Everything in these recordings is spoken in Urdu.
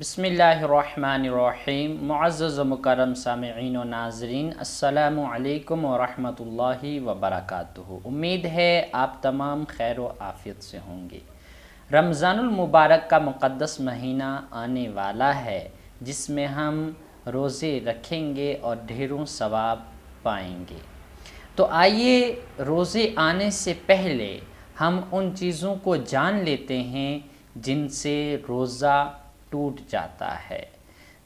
بسم اللہ الرحمن الرحیم۔ معزز و مکرم سامعین و ناظرین، السلام علیکم ورحمۃ اللہ وبرکاتہ۔ امید ہے آپ تمام خیر و عافیت سے ہوں گے۔ رمضان المبارک کا مقدس مہینہ آنے والا ہے، جس میں ہم روزے رکھیں گے اور ڈھیروں ثواب پائیں گے۔ تو آئیے روزے آنے سے پہلے ہم ان چیزوں کو جان لیتے ہیں جن سے روزہ ٹوٹ جاتا ہے۔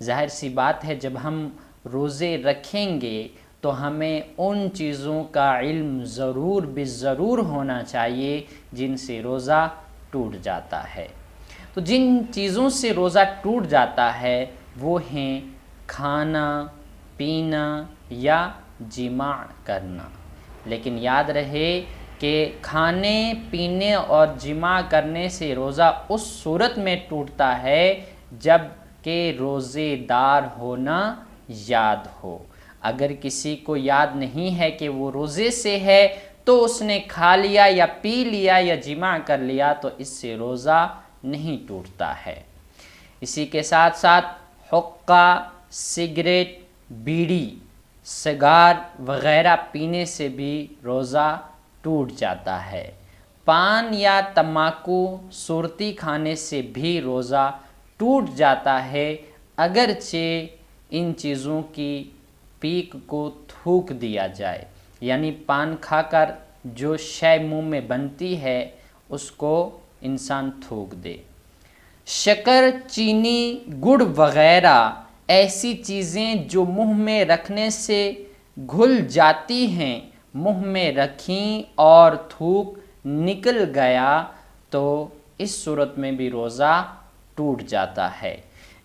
ظاہر سی بات ہے، جب ہم روزے رکھیں گے تو ہمیں ان چیزوں کا علم ضرور ہونا چاہیے جن سے روزہ ٹوٹ جاتا ہے۔ تو جن چیزوں سے روزہ ٹوٹ جاتا ہے وہ ہیں کھانا، پینا یا جماع کرنا۔ لیکن یاد رہے کہ کھانے، پینے اور جماع کرنے سے روزہ اس صورت میں ٹوٹتا ہے جب کہ روزے دار ہونا یاد ہو۔ اگر کسی کو یاد نہیں ہے کہ وہ روزے سے ہے تو اس نے کھا لیا یا پی لیا یا جماع کر لیا تو اس سے روزہ نہیں ٹوٹتا ہے۔ اسی کے ساتھ ساتھ حقہ، سگریٹ، بیڑی، سگار وغیرہ پینے سے بھی روزہ ٹوٹ جاتا ہے۔ پان یا تمباکو سرتی کھانے سے بھی روزہ ٹوٹ جاتا ہے، اگرچہ ان چیزوں کی پیک کو تھوک دیا جائے، یعنی پان کھا کر جو شے منہ میں بنتی ہے اس کو انسان تھوک دے۔ شکر، چینی، گڑ وغیرہ ایسی چیزیں جو منہ میں رکھنے سے گھل جاتی ہیں، منہ میں رکھیں اور تھوک نکل گیا تو اس صورت میں بھی روزہ ٹوٹ جاتا ہے۔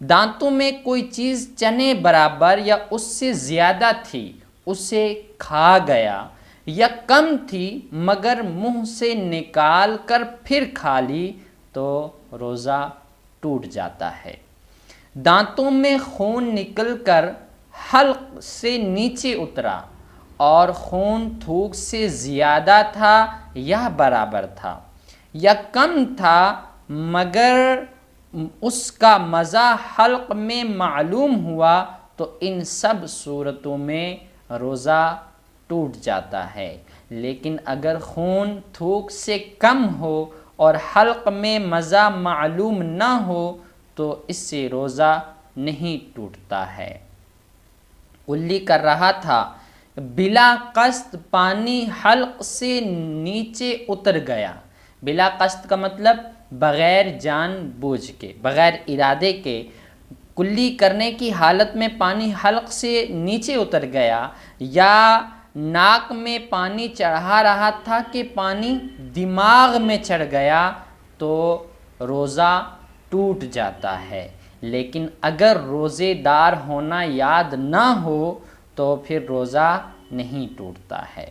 دانتوں میں کوئی چیز چنے برابر یا اس سے زیادہ تھی، اسے کھا گیا، یا کم تھی مگر منہ سے نکال کر پھر کھا لی تو روزہ ٹوٹ جاتا ہے۔ دانتوں میں خون نکل کر حلق سے نیچے اترا اور خون تھوک سے زیادہ تھا یا برابر تھا، یا کم تھا مگر اس کا مزہ حلق میں معلوم ہوا تو ان سب صورتوں میں روزہ ٹوٹ جاتا ہے۔ لیکن اگر خون تھوک سے کم ہو اور حلق میں مزہ معلوم نہ ہو تو اس سے روزہ نہیں ٹوٹتا ہے۔ کلی کر رہا تھا، بلا قصد پانی حلق سے نیچے اتر گیا۔ بلا قصد کا مطلب بغیر جان بوجھ کے، بغیر ارادے کے کلی کرنے کی حالت میں پانی حلق سے نیچے اتر گیا، یا ناک میں پانی چڑھا رہا تھا کہ پانی دماغ میں چڑھ گیا تو روزہ ٹوٹ جاتا ہے۔ لیکن اگر روزے دار ہونا یاد نہ ہو تو پھر روزہ نہیں ٹوٹتا ہے۔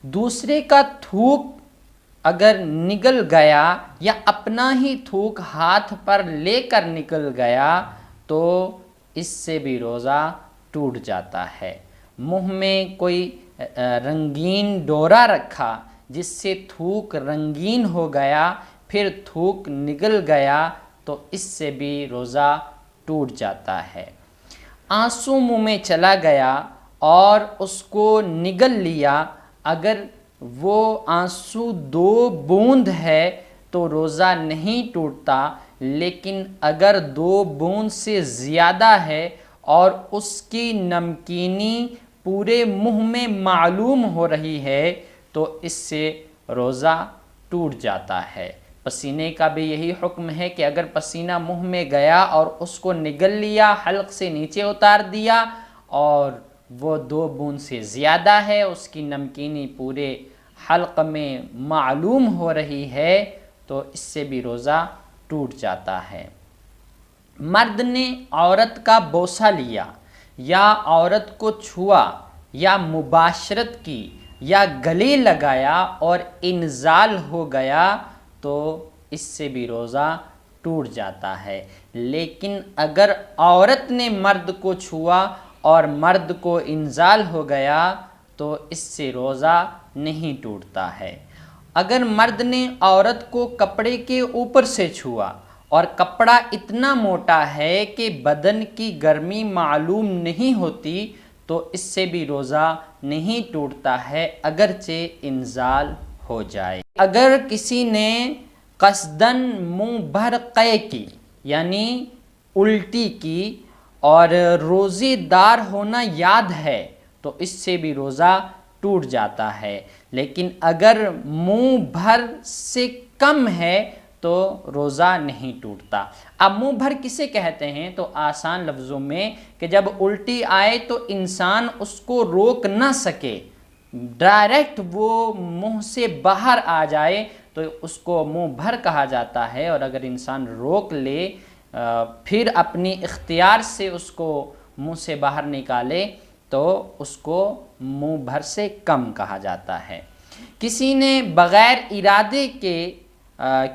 دوسرے کا تھوک اگر نگل گیا یا اپنا ہی تھوک ہاتھ پر لے کر نکل گیا تو اس سے بھی روزہ ٹوٹ جاتا ہے۔ منہ میں کوئی رنگین ڈورا رکھا جس سے تھوک رنگین ہو گیا، پھر تھوک نگل گیا تو اس سے بھی روزہ ٹوٹ جاتا ہے۔ آنسو منہ میں چلا گیا اور اس کو نگل لیا، اگر وہ آنسو 2 بوند ہے تو روزہ نہیں ٹوٹتا، لیکن اگر 2 بوند سے زیادہ ہے اور اس کی نمکینی پورے منہ میں معلوم ہو رہی ہے تو اس سے روزہ ٹوٹ جاتا ہے۔ پسینے کا بھی یہی حکم ہے کہ اگر پسینہ منہ میں گیا اور اس کو نگل لیا، حلق سے نیچے اتار دیا اور وہ 2 بوند سے زیادہ ہے، اس کی نمکینی پورے حلق میں معلوم ہو رہی ہے تو اس سے بھی روزہ ٹوٹ جاتا ہے۔ مرد نے عورت کا بوسہ لیا یا عورت کو چھوا یا مباشرت کی یا گلے لگایا اور انزال ہو گیا تو اس سے بھی روزہ ٹوٹ جاتا ہے۔ لیکن اگر عورت نے مرد کو چھوا اور مرد کو انزال ہو گیا تو اس سے روزہ نہیں ٹوٹتا ہے۔ اگر مرد نے عورت کو کپڑے کے اوپر سے چھوا اور کپڑا اتنا موٹا ہے کہ بدن کی گرمی معلوم نہیں ہوتی تو اس سے بھی روزہ نہیں ٹوٹتا ہے اگرچہ انزال ہو جائے۔ اگر کسی نے قصداً منہ بھر قے کی یعنی الٹی کی اور روزے دار ہونا یاد ہے تو اس سے بھی روزہ ٹوٹ جاتا ہے، لیکن اگر منہ بھر سے کم ہے تو روزہ نہیں ٹوٹتا۔ اب منہ بھر کسے کہتے ہیں؟ تو آسان لفظوں میں کہ جب الٹی آئے تو انسان اس کو روک نہ سکے، ڈائریکٹ وہ منہ سے باہر آ جائے تو اس کو منہ بھر کہا جاتا ہے، اور اگر انسان روک لے پھر اپنی اختیار سے اس کو منہ سے باہر نکالے تو اس کو منہ بھر سے کم کہا جاتا ہے۔ کسی نے بغیر ارادے کے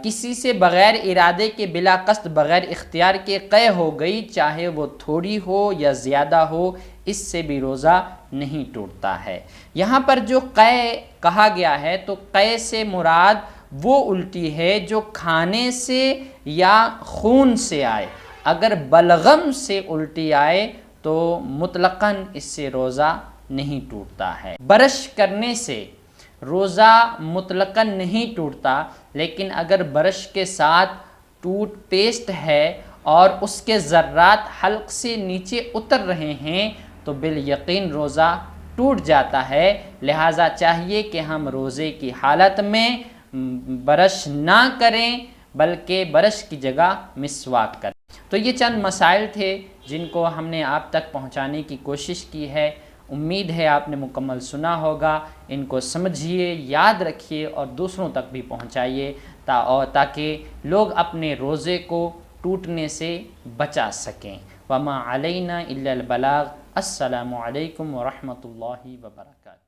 کسی سے بغیر ارادے کے بلا قصد بغیر اختیار کے قے ہو گئی، چاہے وہ تھوڑی ہو یا زیادہ ہو، اس سے بھی روزہ نہیں ٹوٹتا ہے۔ یہاں پر جو قے کہا گیا ہے تو قے سے مراد وہ الٹی ہے جو کھانے سے یا خون سے آئے۔ اگر بلغم سے الٹی آئے تو مطلقاً اس سے روزہ نہیں ٹوٹتا ہے۔ برش کرنے سے روزہ مطلقاً نہیں ٹوٹتا، لیکن اگر برش کے ساتھ ٹوتھ پیسٹ ہے اور اس کے ذرات حلق سے نیچے اتر رہے ہیں تو بالیقین روزہ ٹوٹ جاتا ہے۔ لہٰذا چاہیے کہ ہم روزے کی حالت میں برش نہ کریں بلکہ برش کی جگہ مسواک کریں۔ تو یہ چند مسائل تھے جن کو ہم نے آپ تک پہنچانے کی کوشش کی ہے۔ امید ہے آپ نے مکمل سنا ہوگا۔ ان کو سمجھیے، یاد رکھیے اور دوسروں تک بھی پہنچائیے تاکہ لوگ اپنے روزے کو ٹوٹنے سے بچا سکیں۔ وما علینا الا البلاغ۔ السلام علیکم ورحمۃ اللہ وبرکاتہ۔